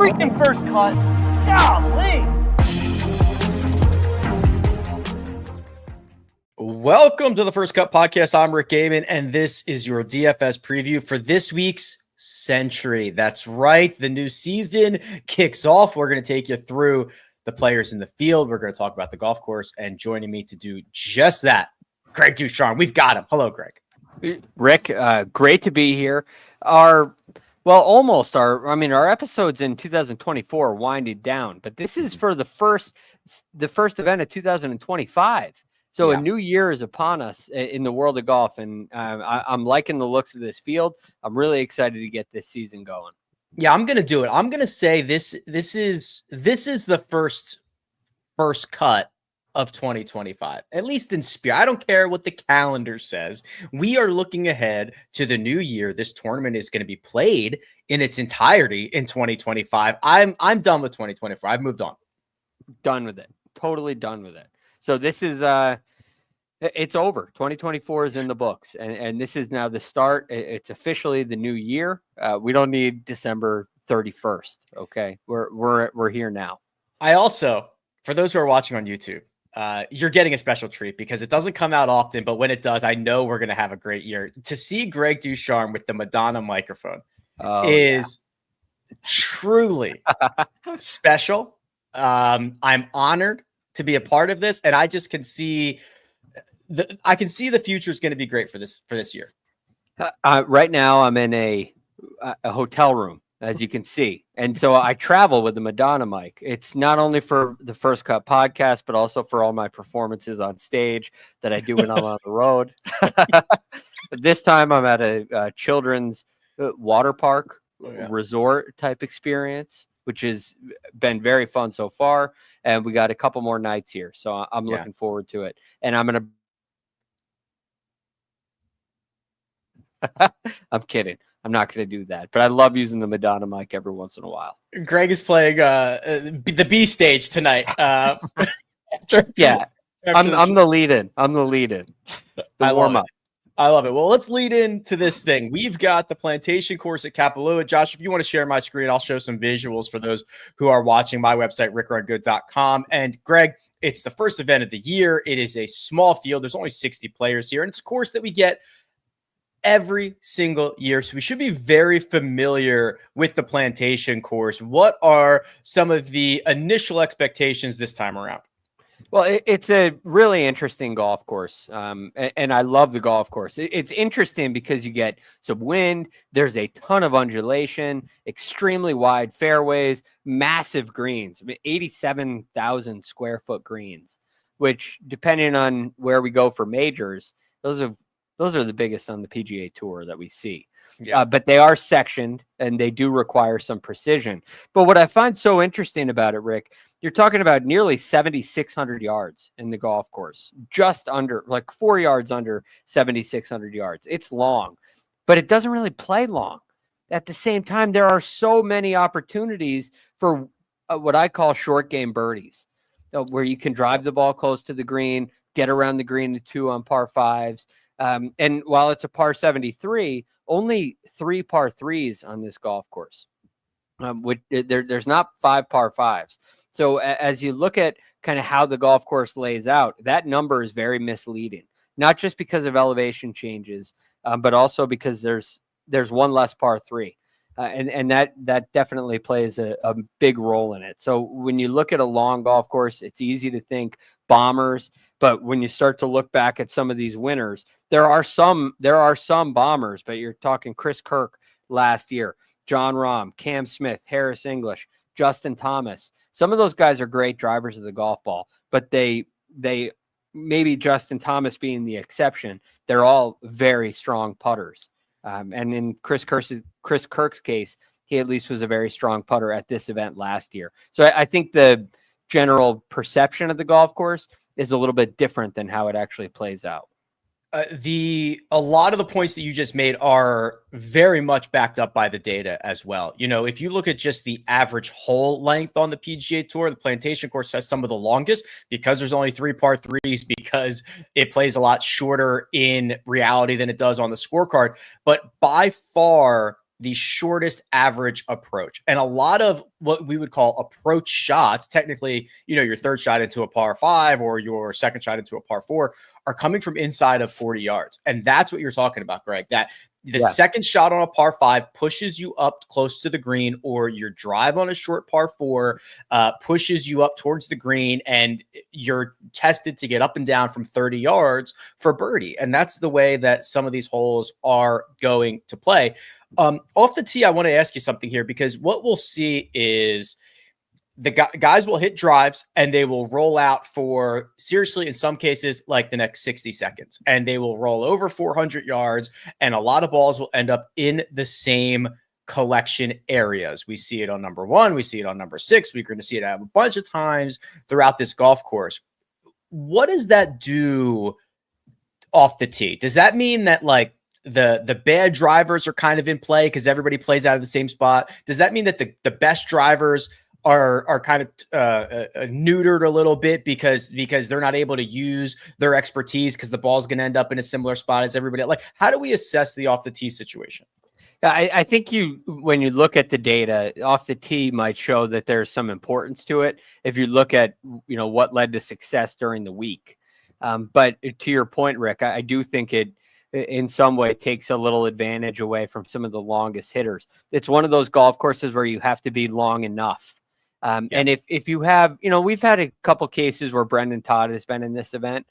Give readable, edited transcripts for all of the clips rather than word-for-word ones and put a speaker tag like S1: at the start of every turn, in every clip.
S1: freaking first cut. Golly.
S2: Welcome to the First Cut Podcast. I'm Rick Gehman, and this is your DFS preview for this week's Sentry. That's right. The new season kicks off. We're going to take you through the players in the field. We're going to talk about the golf course, and joining me to do just that, Greg DuCharme. We've got him. Hello, Greg.
S3: Rick, great to be here. Our episodes in 2024 are winding down, but this is for the first event of 2025. So A new year is upon us in the world of golf, and I'm liking the looks of this field. I'm really excited to get this season going.
S2: Yeah, I'm going to do it. I'm going to say this is the first cut of 2025, at least in spirit. I don't care what the calendar says. We are looking ahead to the new year. This tournament is going to be played in its entirety in 2025. I'm done with 2024. I've moved on.
S3: Done with it. Totally done with it. So this is it's over. 2024 is in the books, and this is now the start. It's officially the new year. We don't need December 31st. Okay, we're here now.
S2: I also, for those who are watching on YouTube, you're getting a special treat because it doesn't come out often, but when it does, I know we're going to have a great year. To see Greg DuCharme with the Madonna microphone is truly special. I'm honored to be a part of this, and I just can see the future is going to be great for this year.
S3: Right now, I'm in a hotel room, as you can see, and so I travel with the Madonna mic. It's not only for the First Cut podcast, but also for all my performances on stage that I do when I'm on the road. This time, I'm at a children's water park resort type experience, which has been very fun so far. And we got a couple more nights here. So I'm looking forward to it. And I'm going to, I'm kidding. I'm not going to do that, but I love using the Madonna mic every once in a while.
S2: Greg is playing the B stage tonight.
S3: I'm the lead-in. I'm the lead-in. The warm-up.
S2: I love it. Well, let's lead into this thing. We've got the Plantation Course at Kapalua. Josh, if you want to share my screen, I'll show some visuals for those who are watching my website, rickrungood.com. And Greg, it's the first event of the year. It is a small field. There's only 60 players here, and it's a course that we get every single year. So we should be very familiar with the Plantation Course. What are some of the initial expectations this time around?
S3: Well, it's a really interesting golf course, and I love the golf course. It's interesting because you get some wind. There's a ton of undulation, extremely wide fairways, massive greens. 87,000 square foot greens, which, depending on where we go for majors, those are the biggest on the PGA Tour that we see. But they are sectioned, and they do require some precision. But what I find so interesting about it, Rick, you're talking about nearly 7,600 yards in the golf course, just under, like 4 yards under 7,600 yards. It's long, but it doesn't really play long. At the same time, there are so many opportunities for what I call short game birdies, where you can drive the ball close to the green, get around the green to 2 on par 5s. And while it's a par 73, only 3 par 3s on this golf course. There's not 5 par 5s. So as you look at kind of how the golf course lays out, that number is very misleading, not just because of elevation changes, but also because there's one less par 3. And that definitely plays a big role in it. So when you look at a long golf course, it's easy to think bombers, but when you start to look back at some of these winners, there are some bombers, but you're talking Chris Kirk last year, John Rahm, Cam Smith, Harris English, Justin Thomas. Some of those guys are great drivers of the golf ball, but they maybe Justin Thomas being the exception, they're all very strong putters. And in Chris Kirk's case, he at least was a very strong putter at this event last year. So I think the general perception of the golf course is a little bit different than how it actually plays out.
S2: A lot of the points that you just made are very much backed up by the data as well. You know, if you look at just the average hole length on the PGA Tour, the Plantation Course has some of the longest because there's only 3 par 3s, because it plays a lot shorter in reality than it does on the scorecard. But by far, the shortest average approach. And a lot of what we would call approach shots, technically, your third shot into a par 5 or your second shot into a par 4 are coming from inside of 40 yards. And that's what you're talking about, Greg, that the second shot on a par 5 pushes you up close to the green, or your drive on a short par 4 pushes you up towards the green, and you're tested to get up and down from 30 yards for birdie. And that's the way that some of these holes are going to play. Off the tee, I want to ask you something here, because what we'll see is the guys will hit drives and they will roll out for, seriously, in some cases, like the next 60 seconds, and they will roll over 400 yards, and a lot of balls will end up in the same collection areas. We see it on number 1. We see it on number 6. We're going to see it a bunch of times throughout this golf course. What does that do off the tee? Does that mean that the bad drivers are kind of in play because everybody plays out of the same spot? Does that mean that the best drivers are kind of neutered a little bit because they're not able to use their expertise because the ball's going to end up in a similar spot as everybody? How do we assess the off the tee situation?
S3: I think when you look at the data, off the tee might show that there's some importance to it if you look at what led to success during the week. But to your point, Rick, I do think it in some way takes a little advantage away from some of the longest hitters. It's one of those golf courses where you have to be long enough. And if you have, we've had a couple cases where Brendan Todd has been in this event.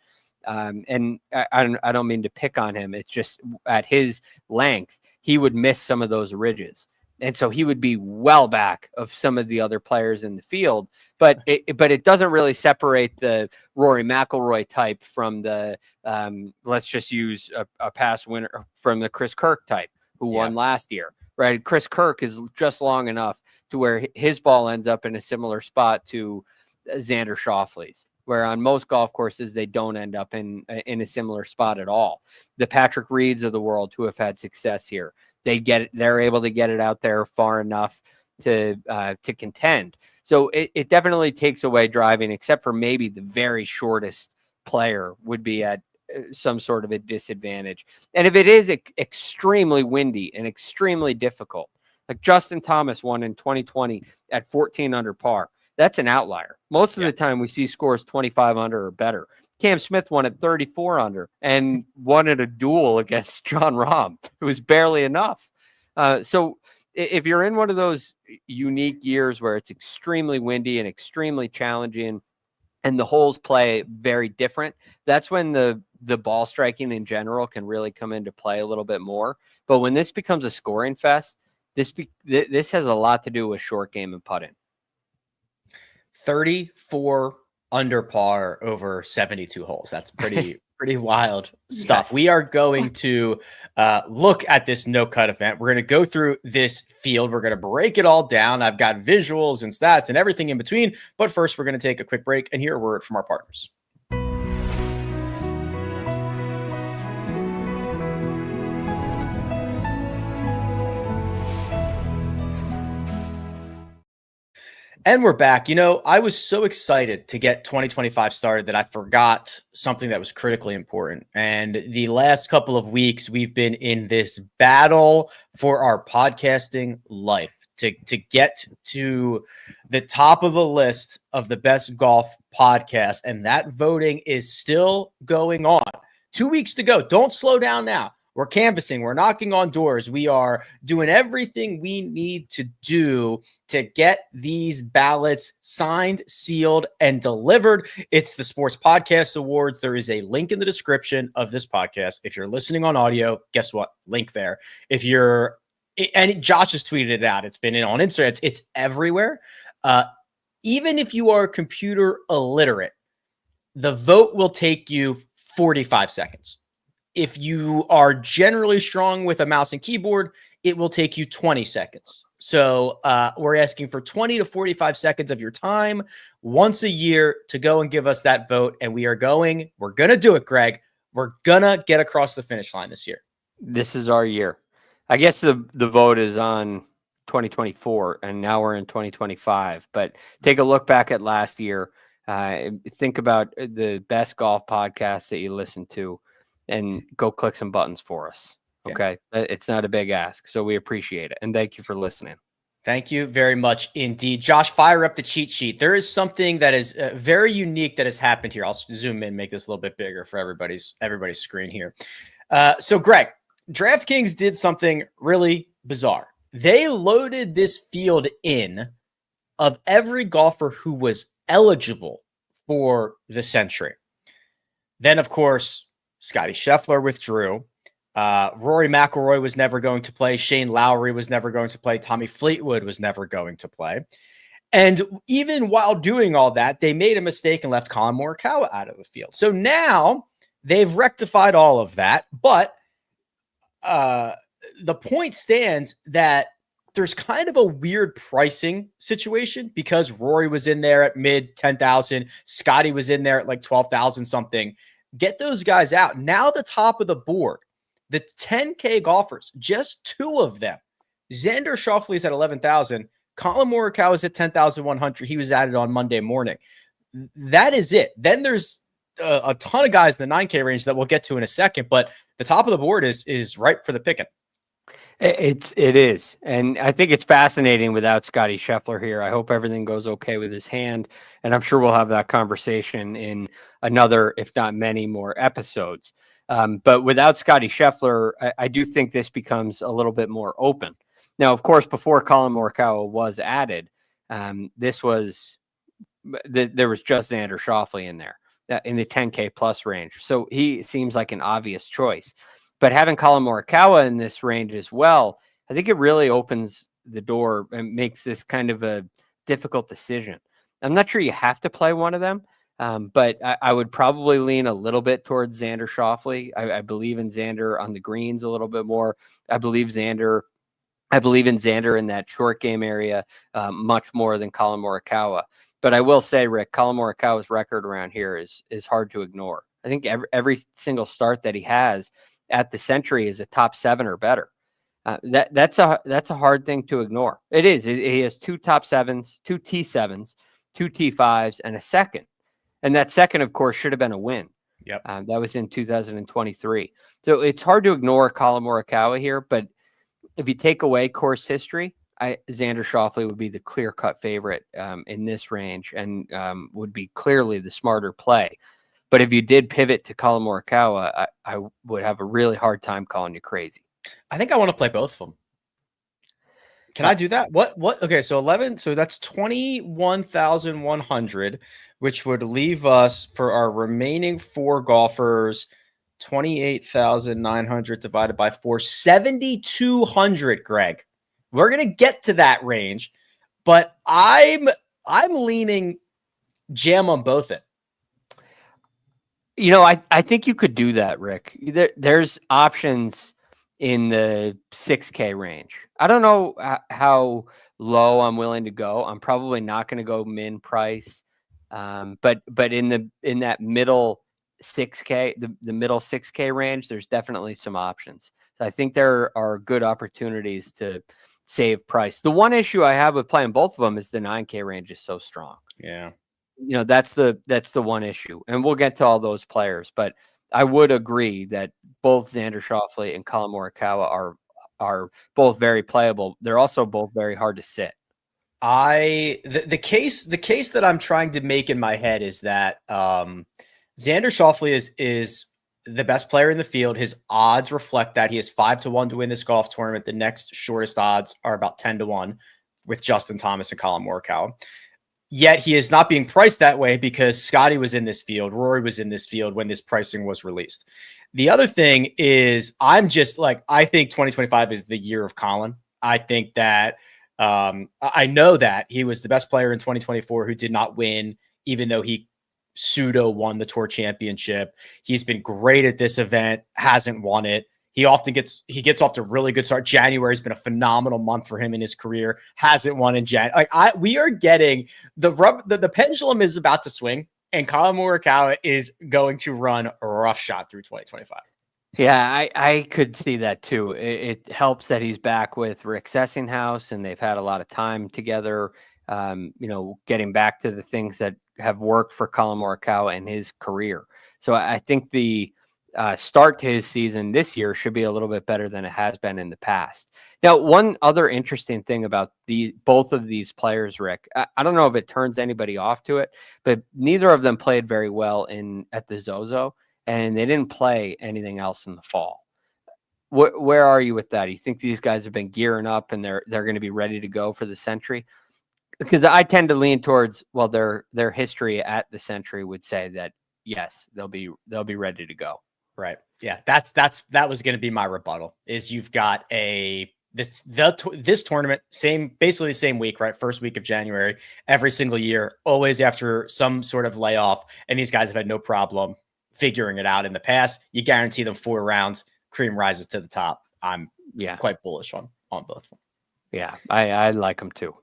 S3: And I don't mean to pick on him. It's just at his length, he would miss some of those ridges. And so he would be well back of some of the other players in the field, but it doesn't really separate the Rory McIlroy type from the, let's just use a past winner, from the Chris Kirk type who won last year, right? Chris Kirk is just long enough to where his ball ends up in a similar spot to Xander Schauffele's, where on most golf courses, they don't end up in a similar spot at all. The Patrick Reeds of the world who have had success here, they're able to get it out there far enough to contend. So it definitely takes away driving, except for maybe the very shortest player would be at some sort of a disadvantage. And if it is extremely windy and extremely difficult, like Justin Thomas won in 2020 at 14 under par, that's an outlier. Most of the time we see scores 25 under or better. Cam Smith won at 34 under and won at a duel against John Rahm. It was barely enough. So if you're in one of those unique years where it's extremely windy and extremely challenging and the holes play very different, that's when the ball striking in general can really come into play a little bit more. But when this becomes a scoring fest, this has a lot to do with short game and putting.
S2: 34 under par over 72 holes. That's pretty wild stuff. We are going to look at this no-cut event. We're going to go through this field. We're going to break it all down. I've got visuals and stats and everything in between. But first, we're going to take a quick break and hear a word from our partners. And we're back. I was so excited to get 2025 started that I forgot something that was critically important. And the last couple of weeks, we've been in this battle for our podcasting life to get to the top of the list of the best golf podcasts. And that voting is still going on. 2 weeks to go. Don't slow down now. We're canvassing. We're knocking on doors. We are doing everything we need to do to get these ballots signed, sealed, and delivered. It's the Sports Podcast Awards. There is a link in the description of this podcast. If you're listening on audio, guess what? Link there. And Josh has tweeted it out. It's been on Instagram. It's everywhere. Even if you are computer illiterate, the vote will take you 45 seconds. If you are generally strong with a mouse and keyboard, it will take you 20 seconds. So we're asking for 20 to 45 seconds of your time once a year to go and give us that vote. And we're going to do it, Greg. We're going to get across the finish line this year.
S3: This is our year. I guess the vote is on 2024 and now we're in 2025, but take a look back at last year. Think about the best golf podcasts that you listen to and go click some buttons for us. Okay. It's not a big ask. So we appreciate it. And thank you for listening.
S2: Thank you very much indeed. Josh, fire up the cheat sheet. There is something that is very unique that has happened here. I'll zoom in, make this a little bit bigger for everybody's screen here. So Greg, DraftKings did something really bizarre. They loaded this field in of every golfer who was eligible for the Sentry. Then, of course, Scottie Scheffler withdrew. Rory McIlroy was never going to play. Shane Lowry was never going to play. Tommy Fleetwood was never going to play. And even while doing all that, they made a mistake and left Collin Morikawa out of the field. So now they've rectified all of that. But the point stands that there's kind of a weird pricing situation because Rory was in there at mid 10,000. Scotty was in there at like 12,000 something. Get those guys out. Now the top of the board, the 10K golfers, just two of them. Xander Schauffele is at 11,000. Collin Morikawa is at 10,100. He was added on Monday morning. That is it. Then there's a ton of guys in the 9K range that we'll get to in a second, but the top of the board is ripe for the picking.
S3: It is. And I think it's fascinating without Scottie Scheffler here. I hope everything goes okay with his hand. And I'm sure we'll have that conversation in another, if not many more episodes. But without Scottie Scheffler, I do think this becomes a little bit more open. Now, of course, before Collin Morikawa was added, there was just Xander Schauffele in there in the 10K plus range. So he seems like an obvious choice. But having Collin Morikawa in this range as well, I think it really opens the door and makes this kind of a difficult decision. I'm not sure you have to play one of them, but I would probably lean a little bit towards Xander Schauffele. I believe in Xander on the greens a little bit more. I believe in Xander in that short game area much more than Collin Morikawa. But I will say, Rick, Collin Morikawa's record around here is hard to ignore. I think every single start that he has at the Sentry is a top 7 or better. That's a hard thing to ignore. It is. He has 2 top 7s, 2 T7s, 2 T5s, and a second. And that second, of course, should have been a win.
S2: Yep.
S3: That was in 2023. So it's hard to ignore Collin Morikawa here. But if you take away course history, Xander Schauffele would be the clear-cut favorite in this range and would be clearly the smarter play. But if you did pivot to Collin Morikawa, I would have a really hard time calling you crazy.
S2: I think I want to play both of them. Can I do that? What? Okay, so 11. So that's 21,100, which would leave us for our remaining 4 golfers, 28,900 divided by 4, 7,200. Greg, we're gonna get to that range, but I'm leaning jam on both it.
S3: You know, I think you could do that, Rick. There's options in the 6K range. I don't know how low I'm willing to go. I'm probably not going to go min price, but in that middle 6K, the middle 6K range, there's definitely some options. So I think there are good opportunities to save price. The one issue I have with playing both of them is the 9K range is so strong.
S2: Yeah.
S3: You know, that's the one issue, and we'll get to all those players. But I would agree that both Xander Schauffele and Collin Morikawa are both very playable. They're also both very hard to sit.
S2: The case that I'm trying to make in my head is that Xander Schauffele is the best player in the field. His odds reflect that. He is 5-1 to win this golf tournament. The next shortest odds are about 10-1 with Justin Thomas and Collin Morikawa. Yet he is not being priced that way because Scotty was in this field. Rory was in this field when this pricing was released. The other thing is I think 2025 is the year of Collin. I think that I know that he was the best player in 2024 who did not win, even though he pseudo won the Tour Championship. He's been great at this event, hasn't won it. He gets off to a really good start. January's been a phenomenal month for him in his career. Hasn't won in Jan. We are getting the pendulum is about to swing, and Collin Morikawa is going to run a rough shot through 2025.
S3: Yeah, I could see that too. It helps that he's back with Rick Sessinghouse, and they've had a lot of time together. Getting back to the things that have worked for Collin Morikawa in his career. So I think the start to his season this year should be a little bit better than it has been in the past. Now, one other interesting thing about both of these players, Rick, I don't know if it turns anybody off to it, but neither of them played very well at the Zozo, and they didn't play anything else in the fall. Where are you with that? Do you think these guys have been gearing up and they're going to be ready to go for the Sentry? Because I tend to lean towards, well, their history at the Sentry would say that yes, they'll be ready to go.
S2: Right. Yeah. That was going to be my rebuttal. Is you've got this tournament, basically the same week, right? First week of January, every single year, always after some sort of layoff, and these guys have had no problem figuring it out in the past. You guarantee them 4 rounds, cream rises to the top. I'm quite bullish on both of them.
S3: Yeah, I like them too.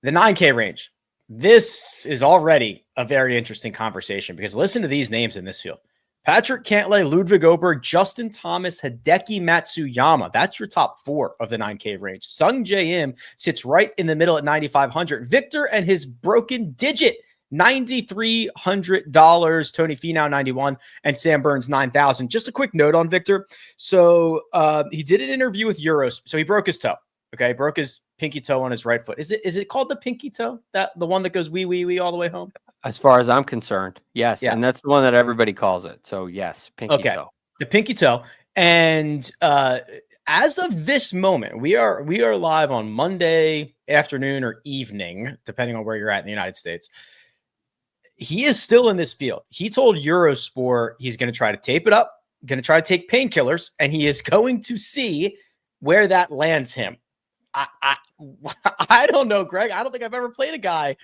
S2: The 9K range. This is already a very interesting conversation because listen to these names in this field. Patrick Cantlay, Ludwig Oberg, Justin Thomas, Hideki Matsuyama. That's your top 4 of the 9K range. Sung Jae Im sits right in the middle at 9,500. Viktor and his broken digit, $9,300. Tony Finau, 91, and Sam Burns, 9,000. Just a quick note on Viktor. So he did an interview with Euros. So he broke his toe. Okay, broke his pinky toe on his right foot. Is it called the pinky toe? That the one that goes wee wee wee all the way home?
S3: As far as I'm concerned, yes.
S2: Yeah.
S3: And that's the one that everybody calls it. So yes, pinky toe.
S2: The pinky toe. And as of this moment, we are live on Monday afternoon or evening, depending on where you're at in the United States. He is still in this field. He told Eurosport he's going to try to tape it up, going to try to take painkillers, and he is going to see where that lands him. I don't know, Greg. I don't think I've ever played a guy.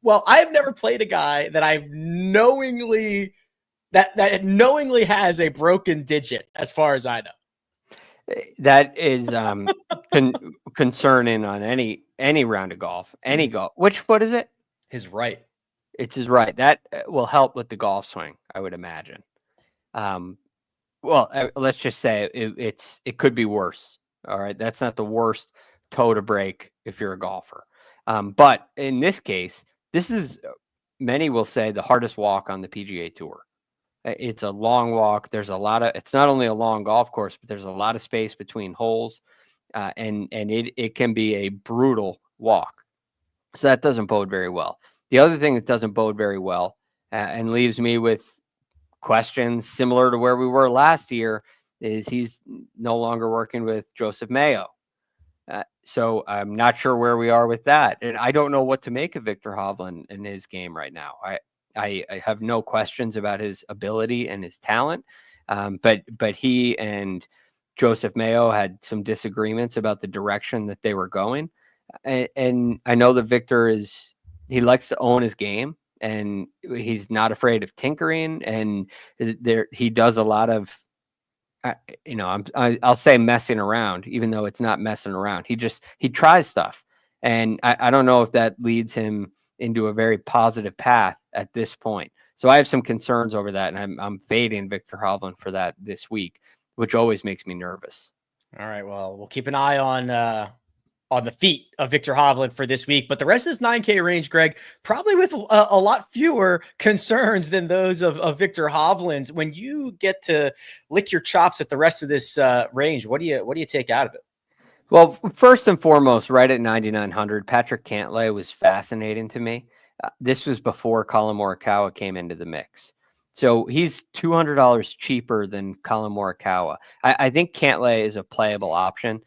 S2: Well, I've never played a guy that I've knowingly has a broken digit, as far as I know.
S3: That is concerning on any round of golf, any golf. Which foot is it?
S2: His right.
S3: It's his right. That will help with the golf swing, I would imagine. Well, let's just say it could be worse. All right, that's not the worst toe to break if you're a golfer. But in this case, this is, many will say, the hardest walk on the PGA Tour. It's a long walk. It's not only a long golf course, but there's a lot of space between holes, and it can be a brutal walk. So that doesn't bode very well. The other thing that doesn't bode very well and leaves me with questions similar to where we were last year is he's no longer working with Joseph Mayo. So I'm not sure where we are with that. And I don't know what to make of Viktor Hovland in his game right now. I have no questions about his ability and his talent. But he and Joseph Mayo had some disagreements about the direction that they were going. And I know that Viktor he likes to own his game, and he's not afraid of tinkering. And he does a lot of, I'll say messing around, even though it's not messing around. He tries stuff. And I don't know if that leads him into a very positive path at this point. So I have some concerns over that. And I'm fading Viktor Hovland for that this week, which always makes me nervous.
S2: All right. Well, we'll keep an eye on the feet of Viktor Hovland for this week, but the rest of this 9K range, Greg, probably with a lot fewer concerns than those of Viktor Hovland's. When you get to lick your chops at the rest of this range, what do you take out of it?
S3: Well, first and foremost, right at 9,900, Patrick Cantlay was fascinating to me. This was before Collin Morikawa came into the mix. So he's $200 cheaper than Collin Morikawa. I think Cantlay is a playable option.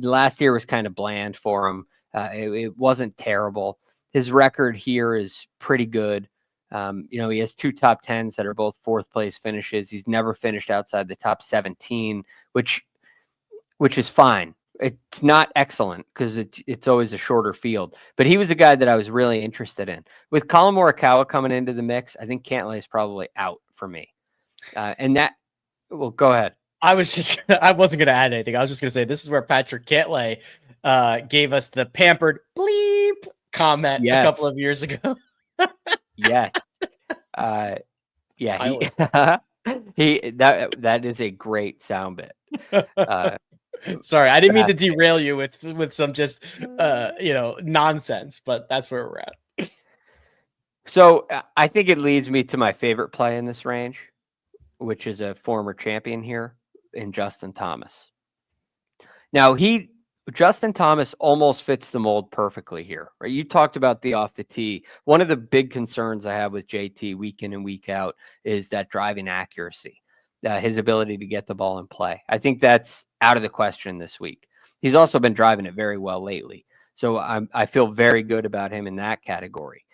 S3: Last year was kind of bland for him. It wasn't terrible. His record here is pretty good. He has 2 top 10s that are both 4th place finishes. He's never finished outside the top 17, which is fine. It's not excellent because it's always a shorter field, but he was a guy that I was really interested in. With Collin Morikawa coming into the mix, I think Cantlay is probably out for me. Well, go ahead.
S2: I wasn't going to add anything. I was just going to say, this is where Patrick Cantlay gave us the pampered bleep comment a couple of years ago.
S3: Yes. That is a great sound bit.
S2: Sorry, I didn't mean to derail you with some just nonsense, but that's where we're at.
S3: So I think it leads me to my favorite play in this range. which is a former champion here, in Justin Thomas. Now, Justin Thomas almost fits the mold perfectly here, right? You talked about the off the tee. One of the big concerns I have with JT week in and week out is that driving accuracy, his ability to get the ball in play. I think that's out of the question this week. He's also been driving it very well lately. So I feel very good about him in that category.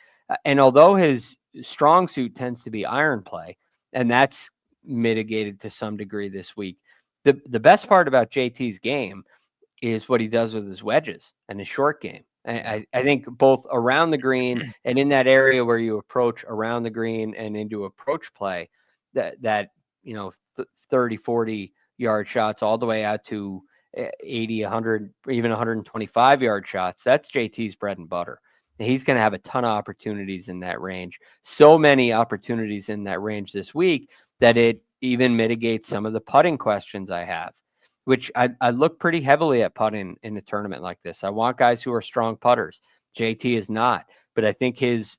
S3: And although his strong suit tends to be iron play, and that's mitigated to some degree this week, the best part about JT's game is what he does with his wedges and his short game. I think both around the green and in that area where you approach around the green and into approach play, that 30, 40 yard shots all the way out to 80, 100, even 125 yard shots. That's JT's bread and butter. And he's going to have a ton of opportunities in that range. So many opportunities in that range this week that it even mitigates some of the putting questions I have, which I look pretty heavily at putting in a tournament like this. I want guys who are strong putters. JT is not, but I think his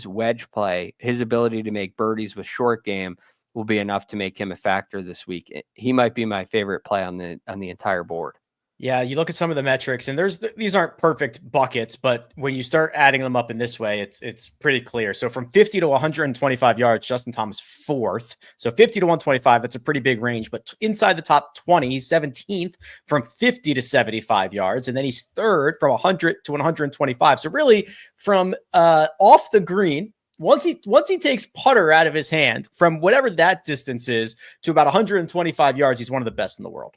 S3: wedge play, his ability to make birdies with short game will be enough to make him a factor this week. He might be my favorite play on the entire board.
S2: Yeah, you look at some of the metrics, and these aren't perfect buckets, but when you start adding them up in this way, it's pretty clear. So from 50 to 125 yards, Justin Thomas fourth. So 50 to 125, that's a pretty big range. But inside the top 20, he's 17th from 50 to 75 yards, and then he's third from 100 to 125. So really, from off the green, once he takes putter out of his hand from whatever that distance is to about 125 yards, he's one of the best in the world.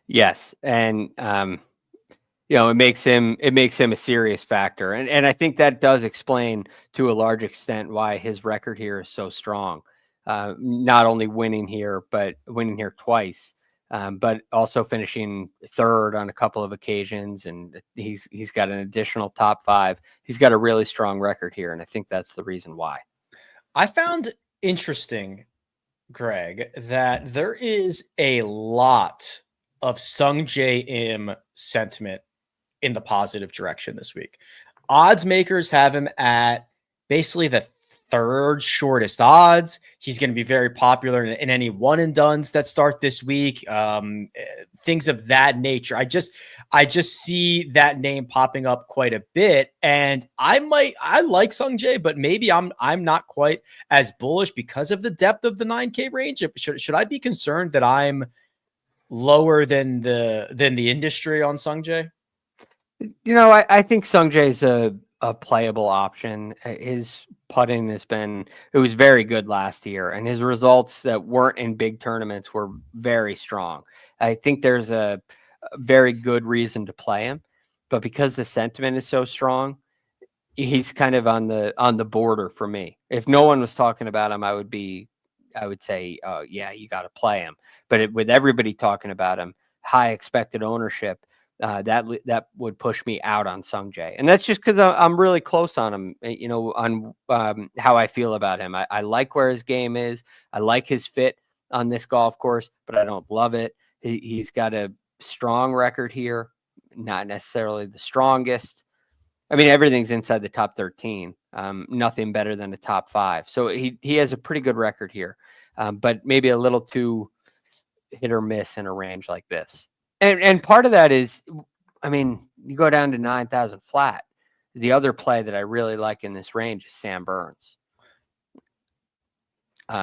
S3: Yes, and it makes him a serious factor, and I think that does explain to a large extent why his record here is so strong. Not only winning here, but winning here twice, but also finishing third on a couple of occasions, and he's got an additional top 5. He's got a really strong record here, and I think that's the reason why.
S2: I found interesting, Greg, that there is a lot of Sungjae Im sentiment in the positive direction this week. Odds makers have him at basically the third shortest odds. He's going to be very popular in any one and dones that start this week. Things of that nature. I just see that name popping up quite a bit, and I like Sungjae, but maybe I'm not quite as bullish because of the depth of the 9K range. Should I be concerned that I'm lower than the industry on Sungjae?
S3: I think Sungjae's a playable option. His putting it was very good last year, and his results that weren't in big tournaments were very strong. I think there's a very good reason to play him, but because the sentiment is so strong, he's kind of on the border for me. If no one was talking about him, I would say, oh yeah, you got to play him. But with everybody talking about him, high expected ownership, that would push me out on Sungjae. And that's just because I'm really close on him, on how I feel about him. I like where his game is. I like his fit on this golf course, but I don't love it. He's got a strong record here, not necessarily the strongest. I mean, everything's inside the top 13. Nothing better than the top 5. So he has a pretty good record here, but maybe a little too hit or miss in a range like this. And part of that is, I mean, you go down to 9,000 flat. The other play that I really like in this range is Sam Burns.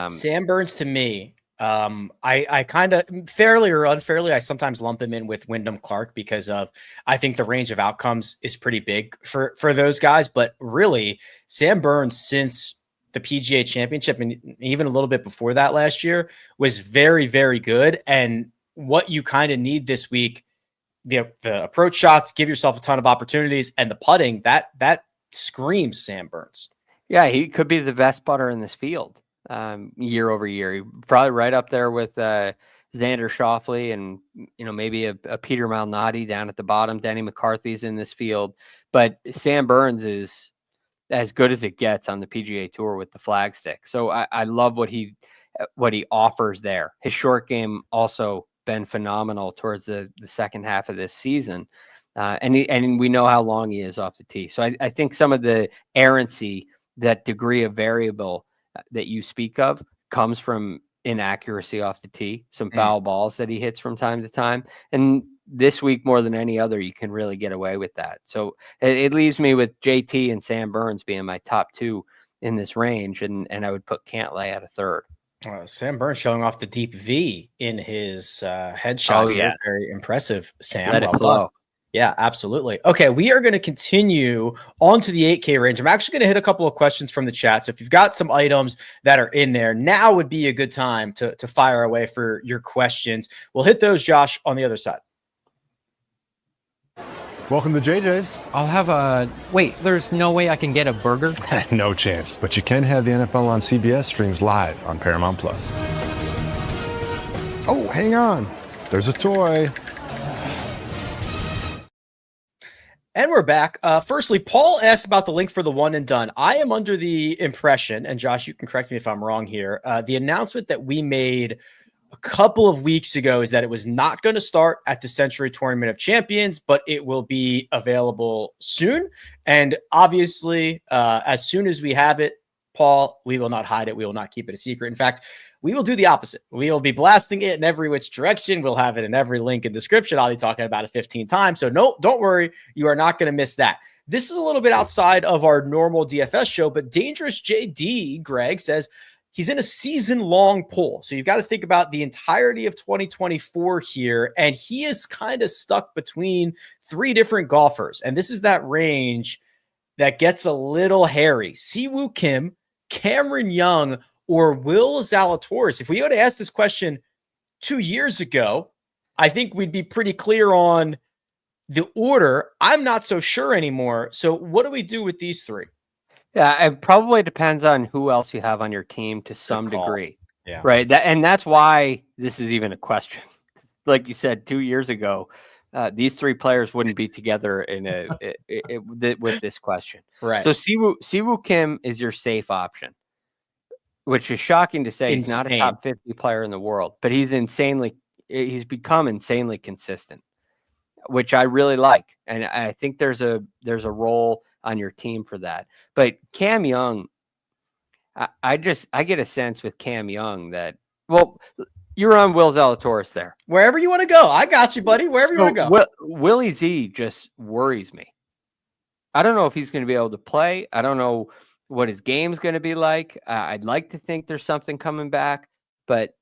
S2: Sam Burns to me, I kind of fairly or unfairly, I sometimes lump him in with Wyndham Clark because I think the range of outcomes is pretty big for those guys. But really, Sam Burns, since the PGA Championship and even a little bit before that last year, was very, very good. And what you kind of need this week, the approach shots, give yourself a ton of opportunities, and the putting, that screams Sam Burns. Yeah,
S3: he could be the best putter in this field year over year. Probably right up there with Xander Schauffele and maybe a Peter Malnati down at the bottom. Denny McCarthy's in this field, but Sam Burns is as good as it gets on the PGA Tour with the flag stick. So I love what he offers there. His short game also been phenomenal towards the second half of this season. And we know how long he is off the tee. So I think some of the errancy, that degree of variable that you speak of, comes from inaccuracy off the tee, some foul balls that he hits from time to time. And this week, more than any other, you can really get away with that. So it leaves me with JT and Sam Burns being my top two in this range. And I would put Cantlay at a third.
S2: Sam Burns showing off the deep V in his headshot.
S3: Oh, yeah.
S2: Very impressive, Sam.
S3: Let it flow.
S2: Yeah, absolutely. Okay, we are going to continue on to the 8K range. I'm actually going to hit a couple of questions from the chat. So if you've got some items that are in there, now would be a good time to fire away for your questions. We'll hit those, Josh, on the other side.
S4: Welcome to JJ's.
S5: I'll have a... Wait, there's no way I can get a burger?
S4: No chance. But you can have the NFL on CBS streams live on Paramount+. Oh, hang on. There's a toy.
S2: And we're back. Firstly, Paul asked about the link for the one and done. I am under the impression, and Josh, you can correct me if I'm wrong here, the announcement that we made a couple of weeks ago is that it was not going to start at the Sentry Tournament of Champions, but it will be available soon. And obviously, as soon as we have it, Paul, we will not hide it. We will not keep it a secret. In fact, we will do the opposite. We will be blasting it in every which direction. We'll have it in every link and description. I'll be talking about it 15 times. So no, don't worry. You are not going to miss that. This is a little bit outside of our normal DFS show, but Dangerous JD, Greg, says he's in a season-long pull. So you've got to think about the entirety of 2024 here. And he is kind of stuck between three different golfers. And this is that range that gets a little hairy. Siwoo Kim, Cameron Young, or Will Zalatoris. If we would have asked this question 2 years ago, I think we'd be pretty clear on the order. I'm not so sure anymore. So what do we do with these three?
S3: Yeah, it probably depends on who else you have on your team to some degree.
S2: Yeah.
S3: Right. And that's why this is even a question. Like you said, 2 years ago, these three players wouldn't be together in with this question.
S2: Right.
S3: So Siwoo Kim is your safe option, which is shocking to say. He's not a top 50 player in the world, but he's become insanely consistent, which I really like. And I think there's a role on your team for that. But Cam Young, I get a sense with Cam Young that, well, you're on Will Zalatoris there.
S2: Wherever you want to go. I got you, buddy. Wherever you want to go.
S3: Willie Z just worries me. I don't know if he's going to be able to play. I don't know what his game's going to be like. I'd like to think there's something coming back, but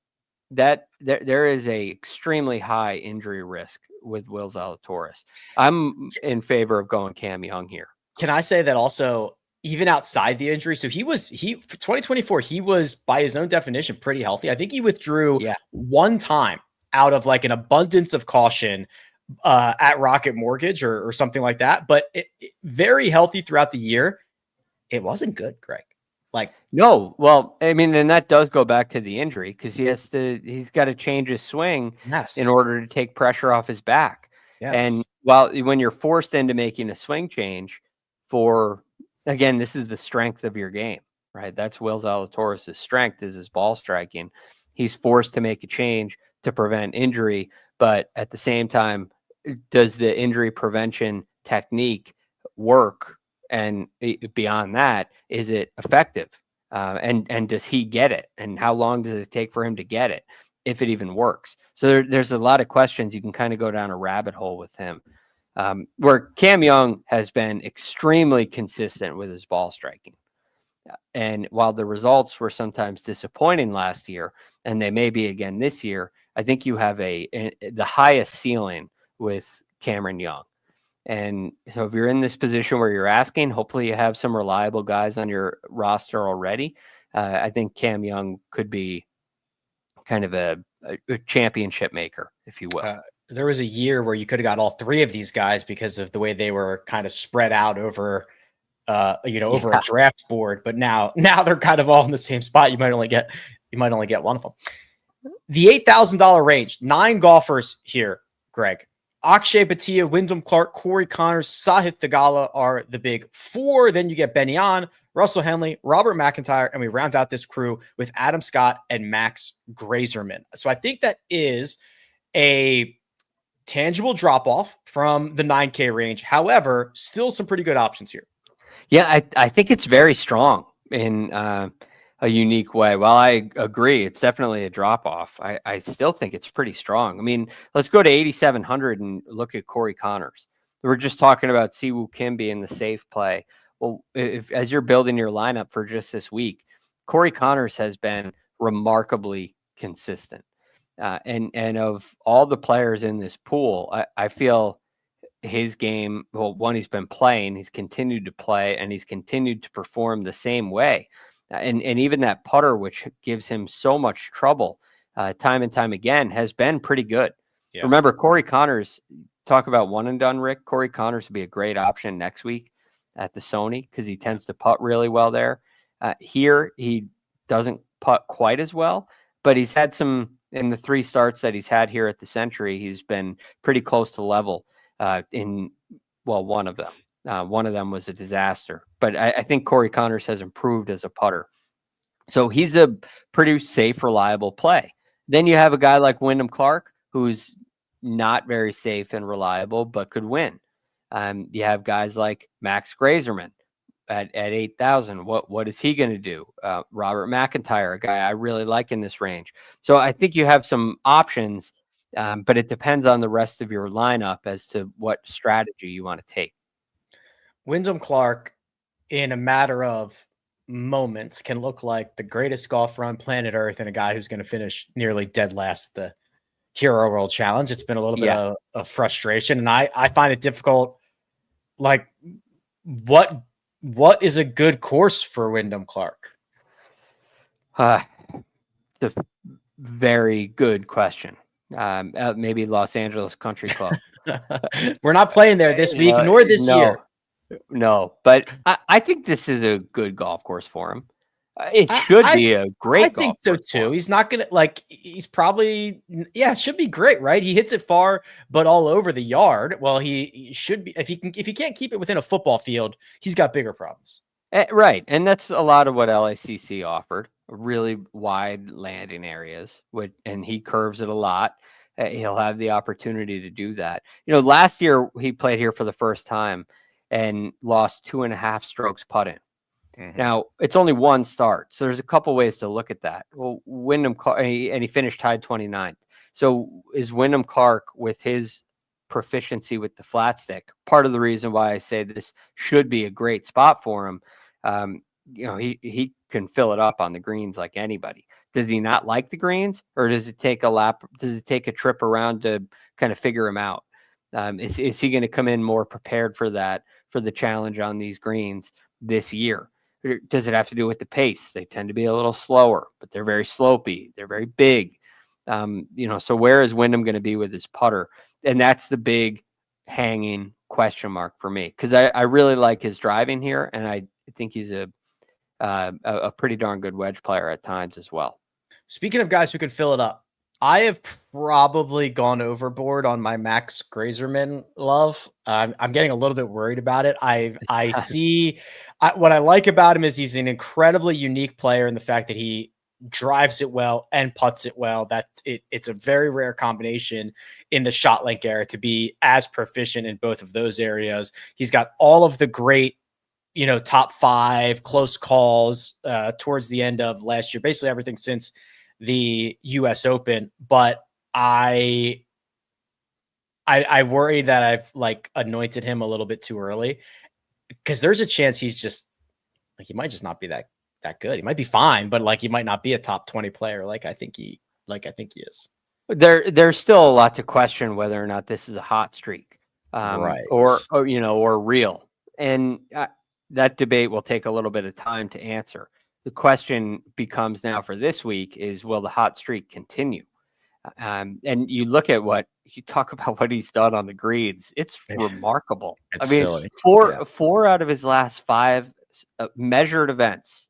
S3: there is a extremely high injury risk with Will Zalatoris. I'm in favor of going Cam Young here.
S2: Can I say that also, even outside the injury? So for 2024, he was, by his own definition, pretty healthy. I think he withdrew one time out of like an abundance of caution at Rocket Mortgage or something like that. But very healthy throughout the year. It wasn't good, Greg.
S3: No, well, I mean, and that does go back to the injury because he's got to change his swing in order to take pressure off his back.
S2: Yes.
S3: And when you're forced into making a swing change again, this is the strength of your game, right? That's Will Zalatoris' strength is his ball striking. He's forced to make a change to prevent injury, but at the same time, does the injury prevention technique work? And beyond that, is it effective? And does he get it? And how long does it take for him to get it, if it even works? So there's a lot of questions. You can kind of go down a rabbit hole with him. Where Cam Young has been extremely consistent with his ball striking. And while the results were sometimes disappointing last year, and they may be again this year, I think you have the highest ceiling with Cameron Young. And so if you're in this position where you're asking, hopefully you have some reliable guys on your roster already. I think Cam Young could be kind of a championship maker, if you will.
S2: There was a year where you could have got all three of these guys because of the way they were kind of spread out over, over a draft board. But now they're kind of all in the same spot. You might only get one of them. The $8,000 range, 9 golfers here, Greg. Akshay Bhatia, Wyndham Clark, Corey Connors, Sahith Theegala are the big 4. Then you get Ben Yan, Russell Henley, Robert McIntyre, and we round out this crew with Adam Scott and Max Grazerman. So I think that is a tangible drop-off from the 9K range. However, still some pretty good options here.
S3: Yeah, I think it's very strong. And a unique way. Well, I agree. It's definitely a drop off. I still think it's pretty strong. I mean, let's go to 8,700 and look at Corey Connors. We're just talking about Siwoo Kim being the safe play. Well, if as you're building your lineup for just this week, Corey Connors has been remarkably consistent. And of all the players in this pool, I feel his game, well, one, he's been playing, he's continued to play, and he's continued to perform the same way. And even that putter, which gives him so much trouble time and time again, has been pretty good. Yeah. Remember, Corey Connors, talk about one and done, Rick. Corey Connors would be a great option next week at the Sony because he tends to putt really well there. Here, he doesn't putt quite as well, but he's had some, in the 3 starts that he's had here at the Sentry, he's been pretty close to level one of them. One of them was a disaster, but I think Corey Connors has improved as a putter. So he's a pretty safe, reliable play. Then you have a guy like Wyndham Clark, who's not very safe and reliable, but could win. You have guys like Max Grazerman at 8,000. What is he going to do? Robert McIntyre, a guy I really like in this range. So I think you have some options, but it depends on the rest of your lineup as to what strategy you want to take.
S2: Wyndham Clark, in a matter of moments, can look like the greatest golfer on planet Earth and a guy who's going to finish nearly dead last at the Hero World Challenge. It's been a little bit of frustration, and I find it difficult. Like, what is a good course for Wyndham Clark?
S3: It's a very good question. Maybe Los Angeles Country Club.
S2: We're not playing there this week, nor this year.
S3: No, but I think this is a good golf course for him. It should be a great golf course. I think so too.
S2: He's not going to he's probably, it should be great, right? He hits it far, but all over the yard. Well, he should be, if he can't keep it within a football field, he's got bigger problems.
S3: Right. And that's a lot of what LACC offered, really wide landing areas, and he curves it a lot. He'll have the opportunity to do that. Last year he played here for the first time and lost 2.5 strokes putting. Mm-hmm. Now, it's only 1 start, so there's a couple ways to look at that. Well, Wyndham Clark, and he finished tied 29th. So is Wyndham Clark, with his proficiency with the flat stick, part of the reason why I say this should be a great spot for him? He can fill it up on the greens like anybody. Does he not like the greens, or does it take a lap? Does it take a trip around to kind of figure him out? Is he going to come in more prepared for that, for the challenge on these greens this year? Does it have to do with the pace? They tend to be a little slower, but they're very slopey. They're very big. So where is Wyndham going to be with his putter? And that's the big hanging question mark for me, because I really like his driving here, and I think he's a pretty darn good wedge player at times as well. Speaking
S2: of guys who can fill it up, I have probably gone overboard on my Max Grazerman love. I'm getting a little bit worried about it. I see what I like about him is he's an incredibly unique player in the fact that he drives it well and putts it well. It's a very rare combination in the shot length era to be as proficient in both of those areas. He's got all of the great, top 5 close calls towards the end of last year, basically everything since the US Open. But I worry that I've anointed him a little bit too early, because there's a chance he's just he might just not be that good. He might be fine, but he might not be a top 20 player like I think he is.
S3: There's still a lot to question whether or not this is a hot streak,
S2: right?
S3: Or real. And that debate will take a little bit of time to answer. The question becomes now for this week is, will the hot streak continue? And you look at you talk about what he's done on the greens. It's remarkable.
S2: It's silly.
S3: Four out of his last 5 measured events,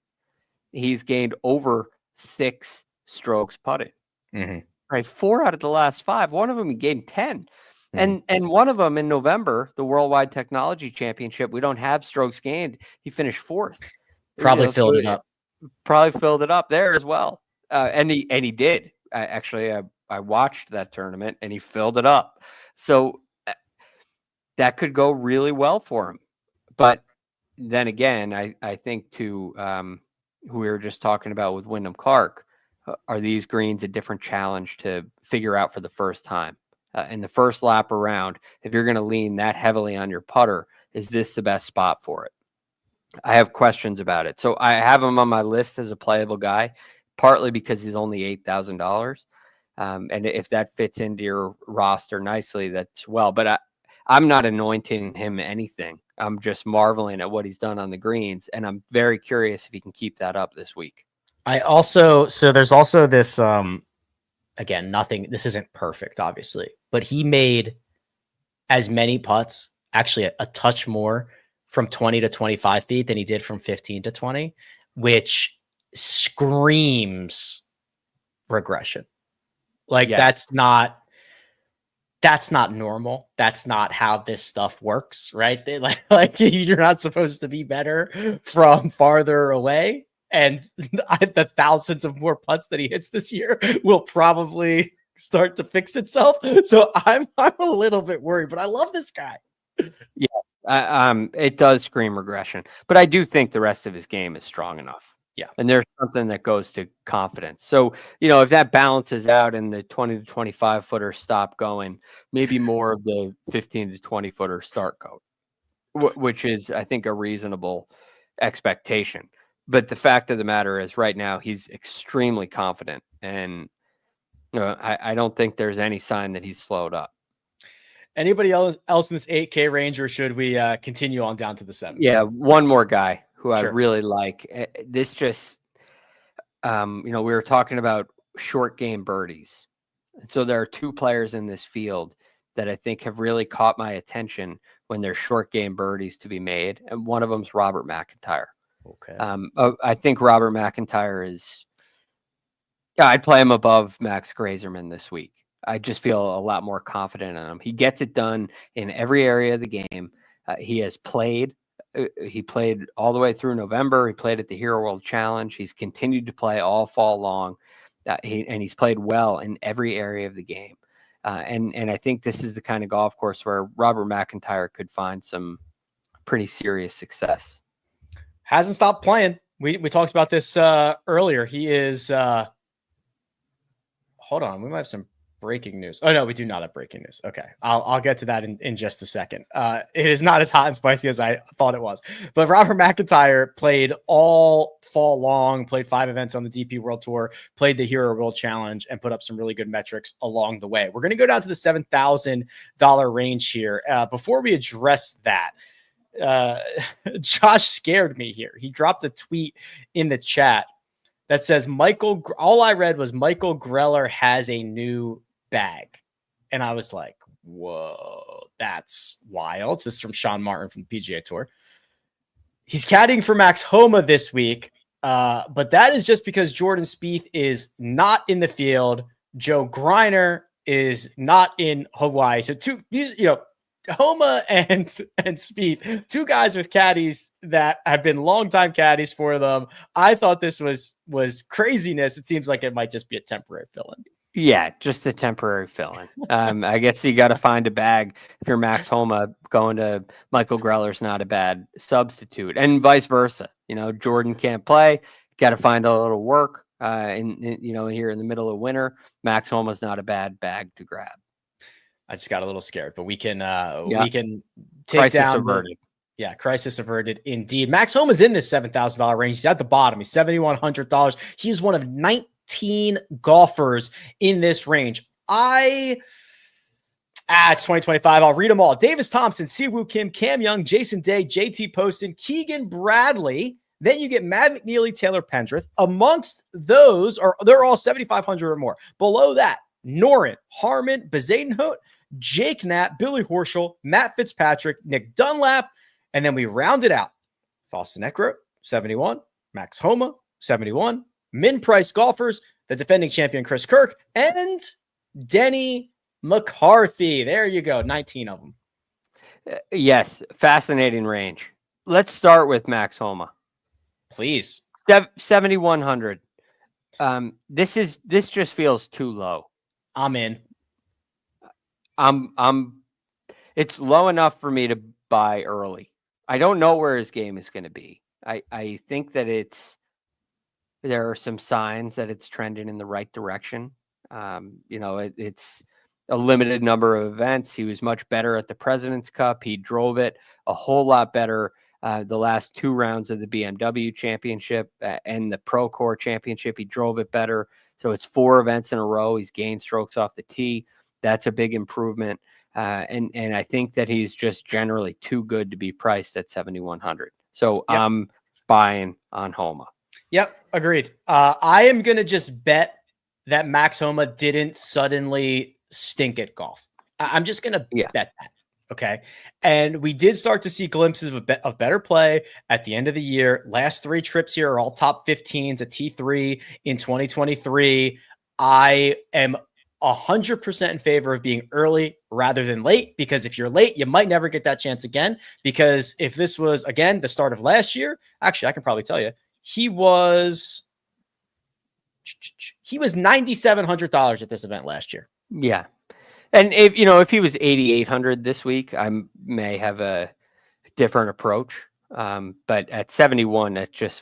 S3: he's gained over 6 strokes putting.
S2: Mm-hmm.
S3: Right, 4 out of the last 5. One of them he gained 10. And one of them in November, the Worldwide Technology Championship, we don't have strokes gained. He finished 4th.
S2: Probably filled it up.
S3: Probably filled it up there as well. And he did. I watched that tournament and he filled it up. So that could go really well for him. But then again, I think to who we were just talking about with Wyndham Clark, are these greens a different challenge to figure out for the first time? In the first lap around, if you're going to lean that heavily on your putter, is this the best spot for it? I have questions about it. So I have him on my list as a playable guy, partly because he's only $8,000. And if that fits into your roster nicely, that's well. But I'm not anointing him anything. I'm just marveling at what he's done on the greens. And I'm very curious if he can keep that up this week.
S2: So there's also this, again, this isn't perfect, obviously, but he made as many putts, actually a touch more from 20 to 25 feet than he did from 15 to 20, which screams regression. Like that's not normal. That's not how this stuff works, right? Like you're not supposed to be better from farther away. And the thousands of more putts that he hits this year will probably start to fix itself. So I'm a little bit worried, but I love this guy.
S3: Yeah, it does scream regression, but I do think the rest of his game is strong enough.
S2: Yeah,
S3: and there's something that goes to confidence. So if that balances out and the 20 to 25 footer stop going, maybe more of the 15 to 20 footer start going, which is, I think, a reasonable expectation. But the fact of the matter is, right now, he's extremely confident. And I don't think there's any sign that he's slowed up.
S2: Anybody else in this 8K range, or should we continue on down to the 7s?
S3: Yeah, one more guy who
S2: Sure.
S3: I really like. This just, we were talking about short game birdies. And so there are two players in this field that I think have really caught my attention when there's short game birdies to be made. And one of them is Robert McIntyre.
S2: Okay.
S3: I think Robert McIntyre is, I'd play him above Max Grazerman this week. I just feel a lot more confident in him. He gets it done in every area of the game. He has played. He played all the way through November. He played at the Hero World Challenge. He's continued to play all fall long. And he's played well in every area of the game. And I think this is the kind of golf course where Robert McIntyre could find some pretty serious success.
S2: Hasn't stopped playing. We talked about this earlier. He is hold on, we might have some breaking news. Oh no, we do not have breaking news. Okay. I'll get to that in just a second. It is not as hot and spicy as I thought it was. But Robert McIntyre played all fall long, played 5 events on the DP World Tour, played the Hero World Challenge, and put up some really good metrics along the way. We're going to go down to the $7,000 range here. Before we address that, Josh scared me here. He dropped a tweet in the chat that says all I read was Michael Greller has a new bag. And I was like, whoa, that's wild. This is from Sean Martin from the PGA Tour. He's caddying for Max Homa this week. But that is just because Jordan Spieth is not in the field. Joe Griner is not in Hawaii. So Homa and Spieth, two guys with caddies that have been longtime caddies for them. I thought this was craziness. It seems like it might just be a temporary fill-in.
S3: Yeah, just a temporary fill-in. I guess you got to find a bag. If you're Max Homa, going to Michael Greller's not a bad substitute, and vice versa. Jordan can't play. Got to find a little work. Here in the middle of winter, Max Homa's not a bad bag to grab.
S2: I just got a little scared, but we can take
S3: crisis
S2: down
S3: averted.
S2: Crisis averted indeed. Max Homa's in this $7,000 range. He's at the bottom. He's $7,100. He's one of 19 golfers in this range. It's 2025. I'll read them all. Davis Thompson, Siwoo Kim, Cam Young, Jason Day, JT Poston, Keegan Bradley. Then you get Matt McNeely, Taylor Pendrith. Amongst those, they're all 7,500 or more. Below that, Noren, Harmon, Bezadenhout, Jake Knapp, Billy Horschel, Matt Fitzpatrick, Nick Dunlap, and then we round it out. Foston Eckroat, 71, Max Homa, 71, Min Price golfers, the defending champion Chris Kirk, and Denny McCarthy. There you go, 19 of them.
S3: Yes, fascinating range. Let's start with Max Homa.
S2: Please.
S3: 7,100. This just feels too low.
S2: I'm in.
S3: It's low enough for me to buy early. I don't know where his game is going to be. I think that it's there are some signs that it's trending in the right direction. It's a limited number of events. He was much better at the President's Cup. He drove it a whole lot better the last 2 rounds of the BMW Championship and the Pro Core Championship. He drove it better. So it's 4 events in a row. He's gained strokes off the tee. That's a big improvement. And I think that he's just generally too good to be priced at 7,100. So yep. I'm buying on Homa.
S2: Yep, agreed. I am going to just bet that Max Homa didn't suddenly stink at golf. I'm just going to bet that. Okay. And we did start to see glimpses of better play at the end of the year. Last 3 trips here are all top 15s, a T3 in 2023. I am 100% in favor of being early rather than late, because if you're late, you might never get that chance again. Because if this was, again, the start of last year, actually, I can probably tell you, he was $9,700 at this event last year.
S3: Yeah. And if he was 8,800 this week, I may have a different approach. But at 71, it's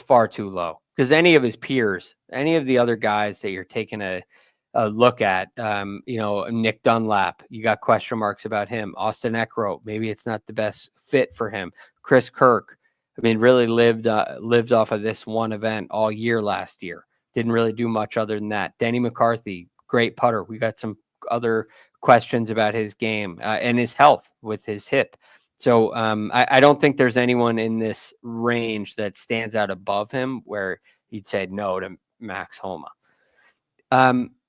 S3: far too low, because any of his peers, any of the other guys that you're taking a look at, Nick Dunlap, you got question marks about him. Austin Eckroat, maybe it's not the best fit for him. Chris Kirk, really lived off of this one event all year last year. Didn't really do much other than that. Denny McCarthy, great putter. We got some other questions about his game and his health with his hip. So I don't think there's anyone in this range that stands out above him where he'd say no to Max Homa.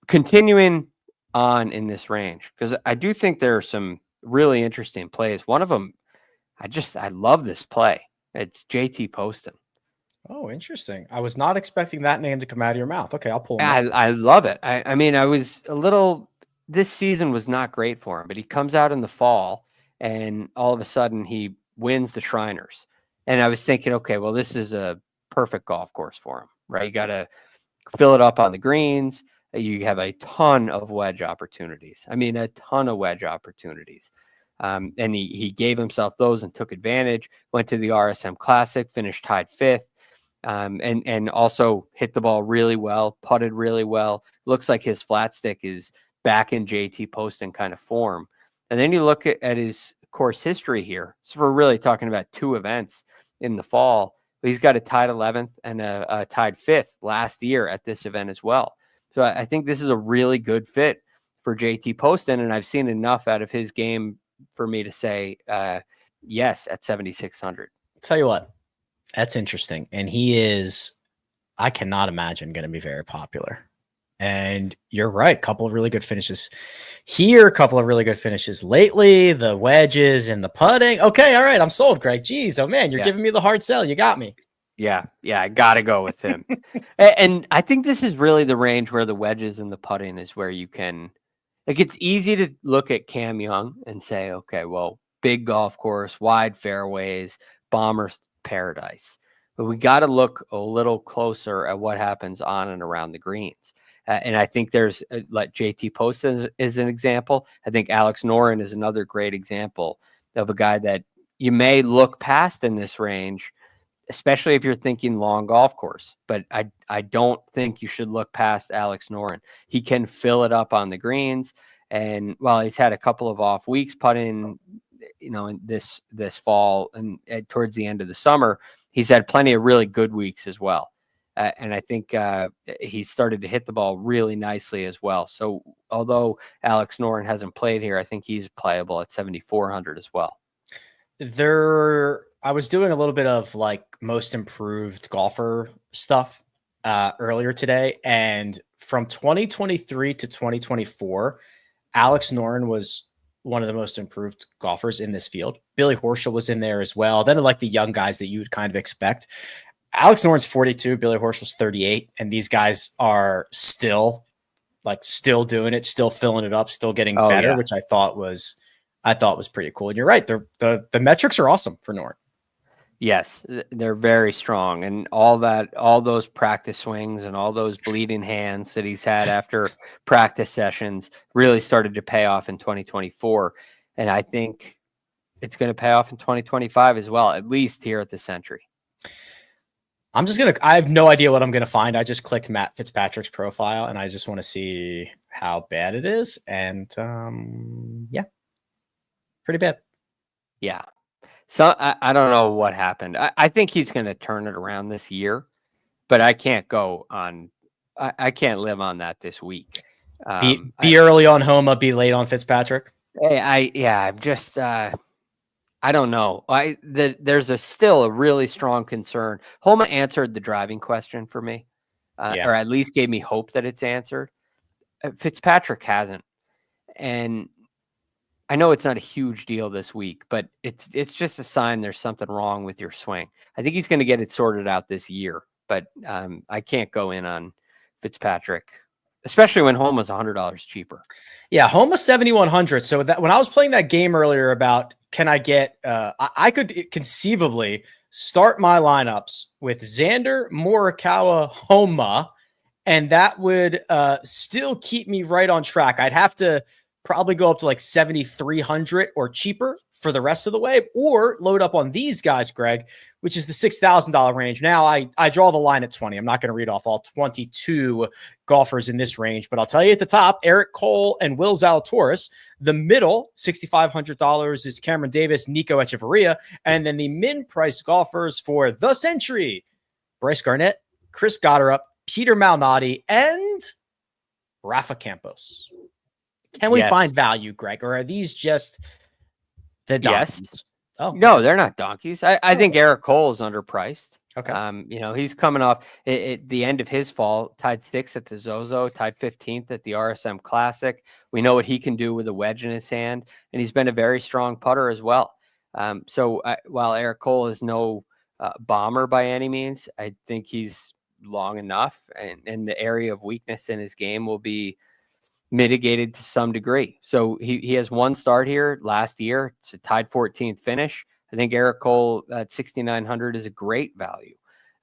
S3: Continuing on in this range, because I do think there are some really interesting plays. One of them, I love this play. It's JT Poston.
S2: Oh, interesting. I was not expecting that name to come out of your mouth. Okay, I'll pull him up.
S3: I love it. I was a little, this season was not great for him, but he comes out in the fall and all of a sudden he wins the Shriners. And I was thinking, okay, well, this is a perfect golf course for him, right? You got to fill it up on the greens. You have a ton of wedge opportunities. A ton of wedge opportunities. And he gave himself those and took advantage, went to the RSM Classic, finished tied 5th, and also hit the ball really well, putted really well. Looks like his flat stick is back in JT Poston kind of form. And then you look at his course history here. So we're really talking about 2 events in the fall. He's got a tied 11th and a tied 5th last year at this event as well. So I think this is a really good fit for JT Poston, and I've seen enough out of his game for me to say yes at 7,600.
S2: Tell you what, that's interesting. And he is, I cannot imagine, going to be very popular. And you're right. A couple of really good finishes here, a couple of really good finishes lately, the wedges and the putting. Okay. All right. I'm sold, Greg. Jeez. Oh man, you're giving me the hard sell. You got me.
S3: Yeah. I got to go with him. And I think this is really the range where the wedges and the putting is where you can, it's easy to look at Cam Young and say, okay, well, big golf course, wide fairways, bomber's paradise. But we got to look a little closer at what happens on and around the greens. And I think there's like JT Poston is an example. I think Alex Noren is another great example of a guy that you may look past in this range, especially if you're thinking long golf course. But I don't think you should look past Alex Noren. He can fill it up on the greens. And while he's had a couple of off weeks putting, in this fall and towards the end of the summer, he's had plenty of really good weeks as well. And I think he started to hit the ball really nicely as well. So although Alex Noren hasn't played here, I think he's playable at 7,400 as well.
S2: I was doing a little bit of like most improved golfer stuff earlier today. And from 2023 to 2024, Alex Noren was one of the most improved golfers in this field. Billy Horschel was in there as well. Then like the young guys that you would kind of expect. Alex Noren's 42, Billy Horschel's 38, and these guys are still doing it, still filling it up, still getting better, which I thought was pretty cool. And you're right, the metrics are awesome for Noren.
S3: Yes, they're very strong, and all those practice swings and all those bleeding hands that he's had after practice sessions really started to pay off in 2024, and I think it's going to pay off in 2025 as well, at least here at the Sentry.
S2: I have no idea what I'm gonna find. I just clicked Matt Fitzpatrick's profile and I just want to see how bad it is. And yeah, pretty bad.
S3: Yeah. So I don't know what happened. I think he's going to turn it around this year, but I can't go on. I can't live on that this week.
S2: Be early on Homa, be late on Fitzpatrick.
S3: I'm just I don't know. There's still a really strong concern. Homa answered the driving question for me, or at least gave me hope that it's answered. Fitzpatrick hasn't, and I know it's not a huge deal this week, but it's just a sign there's something wrong with your swing. I think he's going to get it sorted out this year, but I can't go in on Fitzpatrick, especially when Homa's $100 cheaper.
S2: Yeah, Homa 7,100. So that when I was playing that game earlier about can I get, I could conceivably start my lineups with Xander, Morikawa, Homa, and that would still keep me right on track. I'd have to probably go up to like 7,300 or cheaper for the rest of the way, or load up on these guys, Greg, which is the $6,000 range. Now I draw the line at 20. I'm not going to read off all 22 golfers in this range, but I'll tell you at the top, Eric Cole and Will Zalatoris. The middle, $6,500 is Cameron Davis, Nico Echeverria. And then the min-price golfers for the Sentry, Bryce Garnett, Chris Gotterup, Peter Malnati, and Rafa Campos. Can we find value, Greg, or are these just the donkeys?
S3: Yes.
S2: Oh
S3: no, they're not donkeys. I think Eric Cole is underpriced.
S2: Okay.
S3: He's coming off at the end of his fall, tied 6th at the Zozo, tied 15th at the RSM Classic. We know what he can do with a wedge in his hand, and he's been a very strong putter as well. So while Eric Cole is no bomber by any means, I think he's long enough, and the area of weakness in his game will be mitigated to some degree. So he has one start here last year. It's a tied 14th finish. I think Eric Cole at 6,900 is a great value.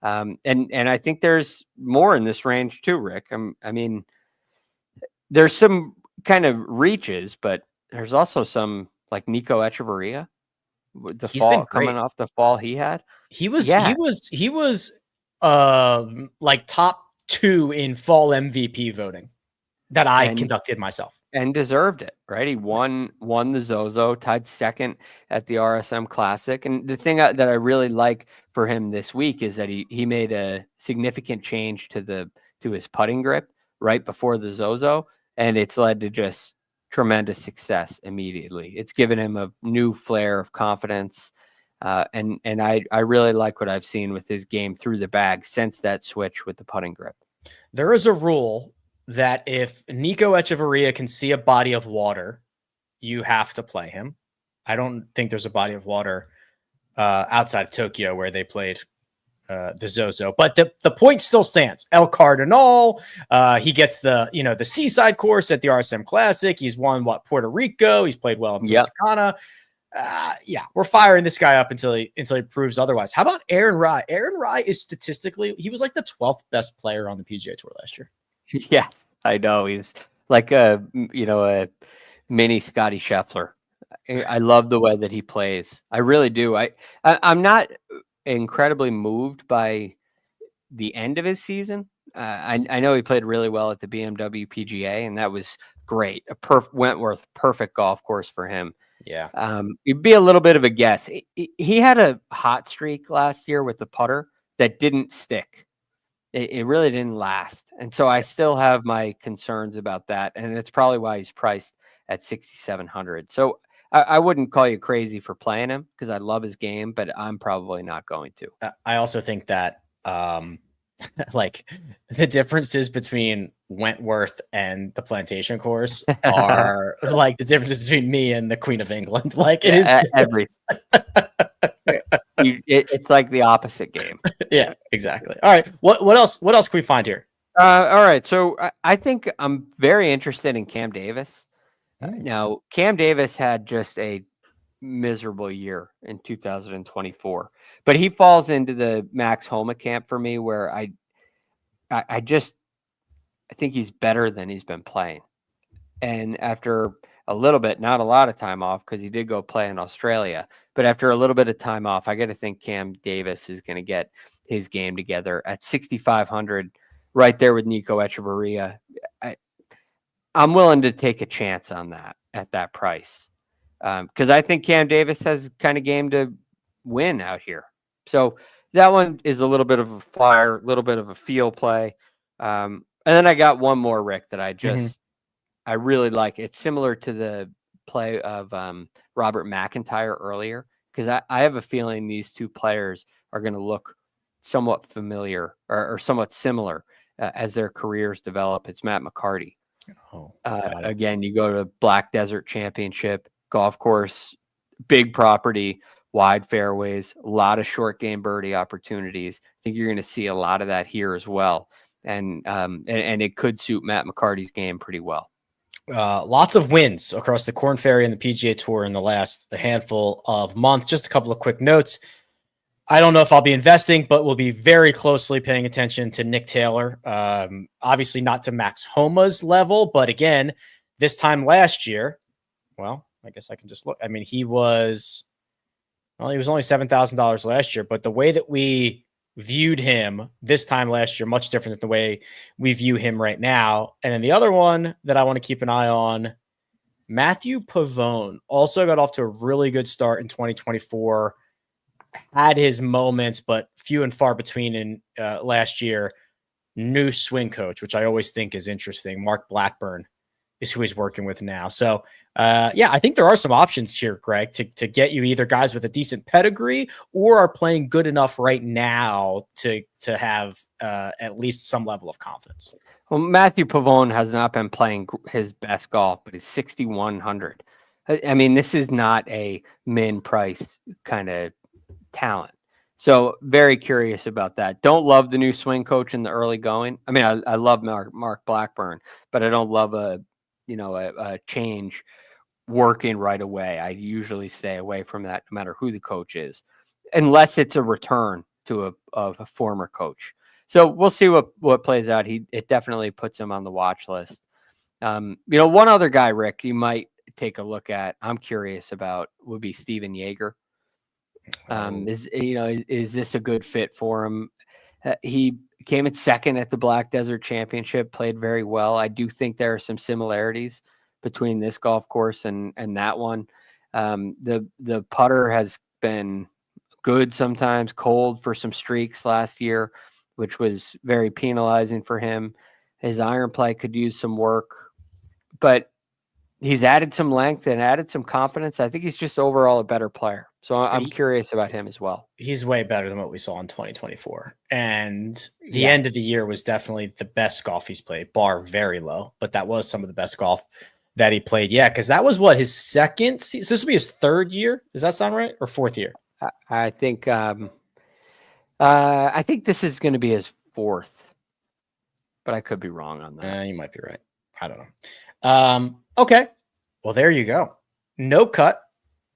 S3: And I think there's more in this range too, Rick. I mean, there's some kind of reaches, but there's also some like Nico Echeverria,
S2: He's been
S3: coming off the fall he had.
S2: He was like top 2 in fall MVP voting that I conducted myself.
S3: And deserved it, right? He won the Zozo, tied 2nd at the RSM Classic. And the thing that I really like for him this week is that he made a significant change to his putting grip right before the Zozo, and it's led to just tremendous success immediately. It's given him a new flare of confidence, and I really like what I've seen with his game through the bag since that switch with the putting grip.
S2: There is a rule that if Nico Echeverria can see a body of water, you have to play him. I don't think there's a body of water outside of Tokyo where they played the Zozo, but the point still stands. El Cardinal, he gets the Seaside course at the RSM Classic. He's won Puerto Rico. He's played well in Punta Cana. We're firing this guy up until he proves otherwise. How about Aaron Rai? Aaron Rai is statistically, he was like the 12th best player on the PGA Tour last year.
S3: Yeah, I know. He's like a mini Scotty Scheffler. I love the way that he plays. I really do. I'm not incredibly moved by the end of his season. I know he played really well at the BMW PGA, and that was great. Wentworth, perfect golf course for him.
S2: Yeah.
S3: It'd be a little bit of a guess. He had a hot streak last year with the putter that didn't stick. It really didn't last. And so I still have my concerns about that. And it's probably why he's priced at 6,700. So I wouldn't call you crazy for playing him because I love his game, but I'm probably not going to.
S2: I also think that like the differences between Wentworth and the Plantation Course are like the differences between me and the Queen of England. Like it is
S3: everything. It's like the opposite game.
S2: Yeah, exactly. All right. What else can we find here?
S3: All right. So I think I'm very interested in Cam Davis. Now, Cam Davis had just a miserable year in 2024, but he falls into the Max Homa camp for me, where I think he's better than he's been playing. And after a little bit, not a lot of time off because he did go play in Australia. But after a little bit of time off, I got to think Cam Davis is going to get his game together at 6,500, right there with Nico Echeverria. I'm willing to take a chance on that at that price because I think Cam Davis has kind of game to win out here. So that one is a little bit of a flyer, a little bit of a feel play. And then I got one more, Rick, that I really like. It's similar to the play of Robert McIntyre earlier, because I have a feeling these two players are going to look somewhat familiar or somewhat similar as their careers develop. It's Matt McCarty. Again, you go to Black Desert Championship golf course, big property, wide fairways, a lot of short game birdie opportunities. I think you're going to see a lot of that here as well. And it could suit Matt McCarty's game pretty well.
S2: Lots of wins across the Korn Ferry and the PGA Tour in the last handful of months. Just a couple of quick notes. I don't know if I'll be investing, but we'll be very closely paying attention to Nick Taylor. Obviously not to Max Homa's level, but again, this time last year, well, I guess I can just look. I mean, he was only $7,000 last year, but the way that we viewed him this time last year, much different than the way we view him right now. And then the other one that I want to keep an eye on, Matthew Pavone, also got off to a really good start in 2024. Had his moments, but few and far between in last year. New swing coach, which I always think is interesting. Mark Blackburn is who he's working with now. So, I think there are some options here, Greg, to get you either guys with a decent pedigree or are playing good enough right now to have at least some level of confidence.
S3: Well, Matthew Pavone has not been playing his best golf, but he's 6,100. I mean, this is not a min price kind of talent. So very curious about that. Don't love the new swing coach in the early going. I mean, I love Mark Blackburn, but I don't love a change working right away. I usually stay away from that no matter who the coach is, unless it's a return to a former coach. So we'll see what plays out. It definitely puts him on the watch list. One other guy, Rick, you might take a look at, I'm curious about, would be Steven Yeager. Is this a good fit for him? He came in second at the Black Desert Championship, played very well. I do think there are some similarities between this golf course and that one. The putter has been good sometimes, cold for some streaks last year, which was very penalizing for him. His iron play could use some work, but he's added some length and added some confidence. I think he's just overall a better player. So I'm curious about him as well.
S2: He's way better than what we saw in 2024. And the end of the year was definitely the best golf he's played, bar very low, but that was some of the best golf that he played. Yeah, because that was his second season. So this will be his third year. Does that sound right? Or fourth year?
S3: I think this is going to be his fourth, but I could be wrong on that.
S2: You might be right. I don't know. Okay. Well, there you go. No cut.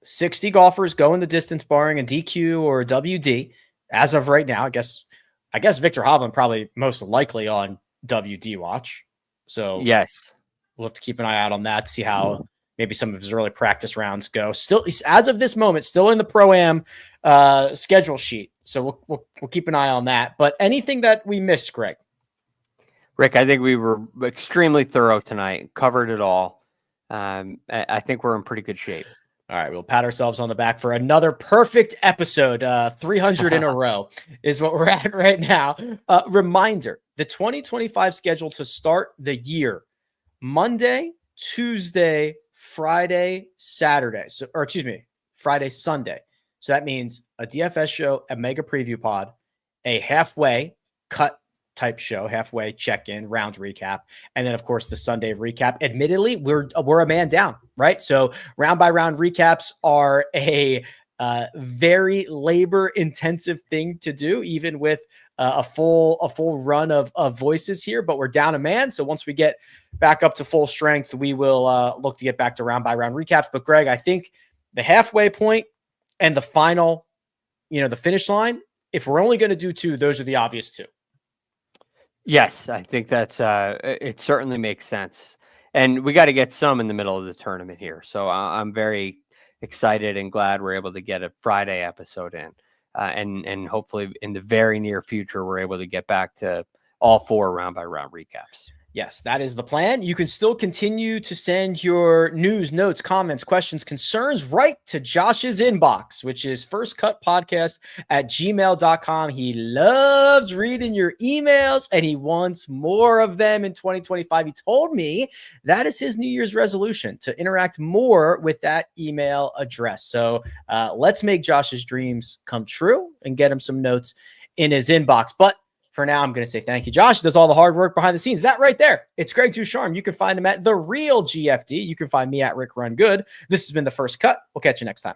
S2: 60 golfers going the distance barring a DQ or a WD as of right now. I guess Viktor Hovland probably most likely on WD watch. So
S3: yes,
S2: we'll have to keep an eye out on that to see how maybe some of his early practice rounds go. Still, as of this moment, still in the Pro-Am schedule sheet. So we'll keep an eye on that. But anything that we missed, Greg?
S3: Rick, I think we were extremely thorough tonight, covered it all. I think we're in pretty good shape.
S2: All right, we'll pat ourselves on the back for another perfect episode. 300 in a row is what we're at right now. Reminder, the 2025 schedule to start the year, Monday, Tuesday, Friday, Saturday. Friday, Sunday. So that means a DFS show, a mega preview pod, a halfway cut type show, halfway check-in, round recap, and then of course the Sunday recap. Admittedly, we're a man down, right? So round by round recaps are a very labor intensive thing to do, even with a full run of voices here, but we're down a man. So once we get back up to full strength, we will look to get back to round by round recaps. But Greg, I think the halfway point and the final, the finish line, if we're only going to do two, those are the obvious two.
S3: Yes, I think that's it certainly makes sense. And we got to get some in the middle of the tournament here. So I'm very excited and glad we're able to get a Friday episode in. And hopefully in the very near future, we're able to get back to all 4 round by round recaps.
S2: Yes, that is the plan. You can still continue to send your news, notes, comments, questions, concerns right to Josh's inbox, which is firstcutpodcast@gmail.com. He loves reading your emails and he wants more of them in 2025. He told me that is his New Year's resolution, to interact more with that email address. So let's make Josh's dreams come true and get him some notes in his inbox. But for now, I'm going to say thank you. Josh does all the hard work behind the scenes. That right there, it's Greg DuCharme. You can find him at The Real GFD. You can find me at Rick Run Good. This has been The First Cut. We'll catch you next time.